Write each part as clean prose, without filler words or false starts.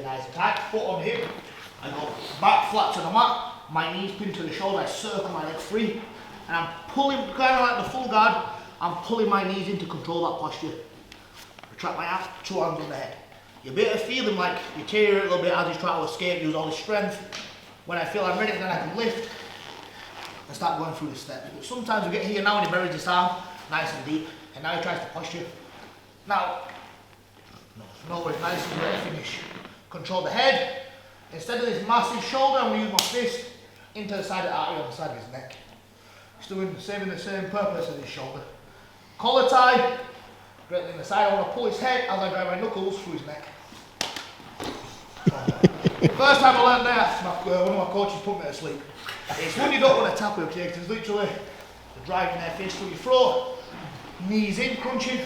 nice and tight, foot on the hip. I go back flat to the mat, my knees pinned to the shoulder, I circle my legs free, and I'm pulling, kind of like the full guard, I'm pulling my knees in to control that posture. Retract my arms, 2 hands on the head. You're a bit of feeling like you tear it a little bit as you try to escape, use all the strength. When I feel I'm ready, then I can lift and start going through the steps. But sometimes we get here now and he buries his arm nice and deep, and now he tries to push you. Now, no worries, nice and ready to finish. Control the head. Instead of this massive shoulder, I'm going to use my fist into the side of the artery on the side of his neck. Still serving the same purpose as his shoulder. Collar tie, directly in the side. I want to pull his head as I drive my knuckles through his neck. First time I learned that, one of my coaches put me to sleep. It's when you don't want to tap with, because it's literally driving their fist through your throat, knees in, crunching,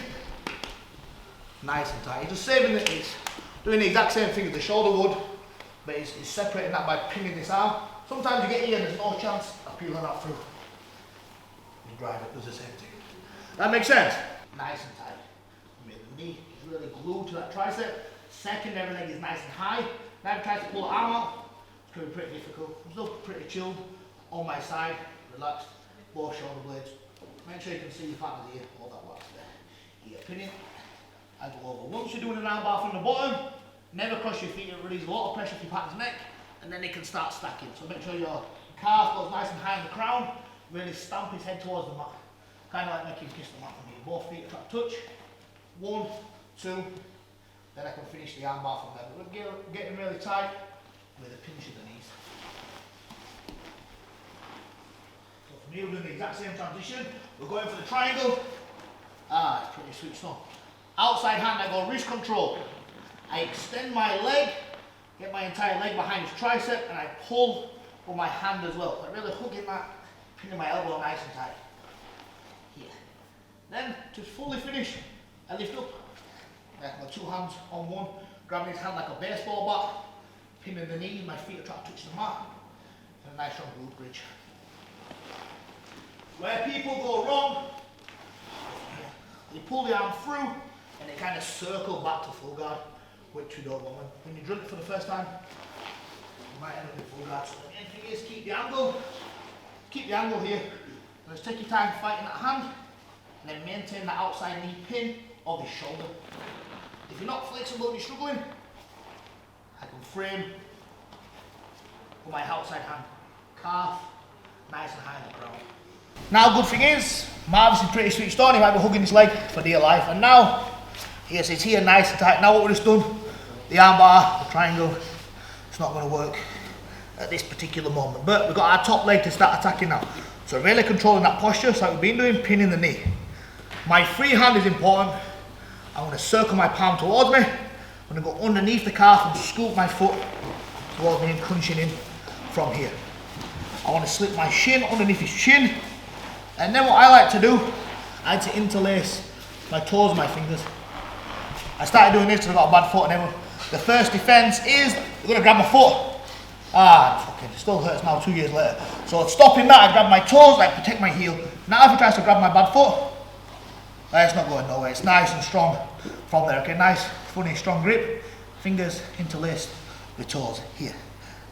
nice and tight. He's just saving it, it's doing the exact same thing as the shoulder would, but he's separating that by pinning this arm. Sometimes you get here and there's no chance of peeling that through. You drive it, does the same thing. That makes sense? Nice and tight. The knee is really glued to that tricep. Secondary leg is nice and high. Now if I try to pull the arm out, it's going to be pretty difficult. I'm still pretty chilled on my side, relaxed, both shoulder blades. Make sure you can see your partner here, all that wax there. Here, pin it, I go over. Once you're doing an arm bar from the bottom, never cross your feet, it releases a lot of pressure off your partner's neck, and then they can start stacking. So make sure your calf goes nice and high on the crown, really stamp his head towards the mat. Kind of like making him kiss the mat from here. Both feet try to touch. 1, 2, then I can finish the arm bar from there. But we're getting really tight with a pinch of the knees. So from here we're doing the exact same transition. We're going for the triangle. It's pretty switched on. Outside hand, I go wrist control. I extend my leg, get my entire leg behind his tricep, and I pull with my hand as well. I really hook in that, pinning my elbow nice and tight. Here. Then, to fully finish, I lift up. I have my 2 hands on one, grabbing his hand like a baseball bat, pinning the knee, my feet are trying to touch the mat, and a nice strong glute bridge. Where people go wrong, they pull the arm through, and they kind of circle back to full guard, which we don't want. When you drill it for the first time, you might end up in full guard. So the main thing is keep the angle here. Let's take your time fighting that hand, and then maintain that outside knee pin of his shoulder. If you're not flexible and you're struggling, I can frame with my outside hand, calf, nice and high in the ground. Now, good thing is, Marvis is pretty switched on. He might be hugging his leg for dear life. And now, yes, it's here nice and tight. Now what we've just done, the arm bar, the triangle, it's not going to work at this particular moment. But we've got our top leg to start attacking now. So really controlling that posture, so like we've been doing, pinning the knee. My free hand is important. I'm going to circle my palm towards me. I'm going to go underneath the calf and scoop my foot towards me and crunching in from here. I want to slip my shin underneath his chin. And then what I like to do, I like to interlace my toes and my fingers. I started doing this because I've got a bad foot, and then the first defense is I'm going to grab my foot. Fucking, it still hurts now 2 years later. So stopping that, I grab my toes, like protect my heel. Now if he tries to grab my bad foot, it's not going nowhere. It's nice and strong from there. Okay, nice, funny, strong grip. Fingers interlaced with toes here.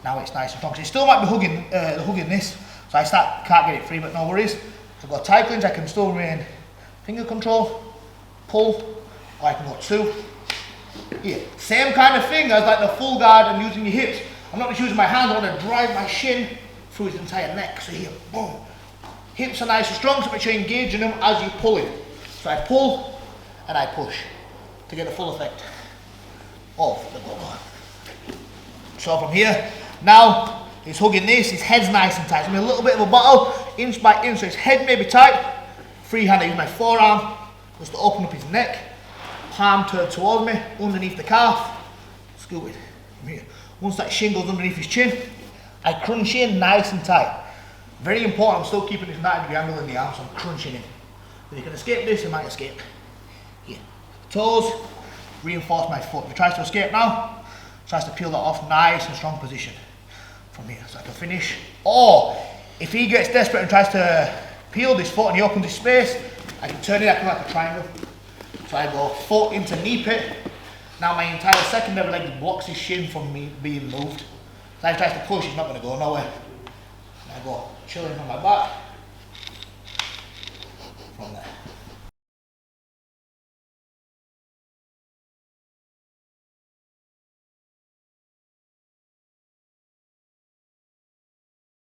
Now it's nice and strong. So it still might be hugging this, so I can't get it free, but no worries. I've got tie clinch. I can still remain finger control, pull, or I can go 2. Here, same kind of thing as like the full guard and using your hips. I'm not just using my hands. I want to drive my shin through his entire neck. So here, boom. Hips are nice and strong, so make sure you're engaging them as you pull it. So I pull and I push to get the full effect of the gogo. So from here, now he's hugging this, his head's nice and tight. So I'm in a little bit of a battle, inch by inch, so his head may be tight. Free hand, I use my forearm just to open up his neck. Palm turned towards me, underneath the calf. Scoot it from here. Once that shin goes underneath his chin, I crunch in nice and tight. Very important, I'm still keeping this 90-degree angle in the arm, so I'm crunching in. If you can escape this, you might escape. Here. Toes, reinforce my foot. If he tries to escape now, tries to peel that off, nice and strong position from here. So I can finish. Or, if he gets desperate and tries to peel this foot and he opens his space, I can turn it like a triangle. So I go foot into knee pit, Now my entire secondary leg blocks his shin from me being moved. So if he tries to push, he's not going to go nowhere. And I go chilling on my back from there.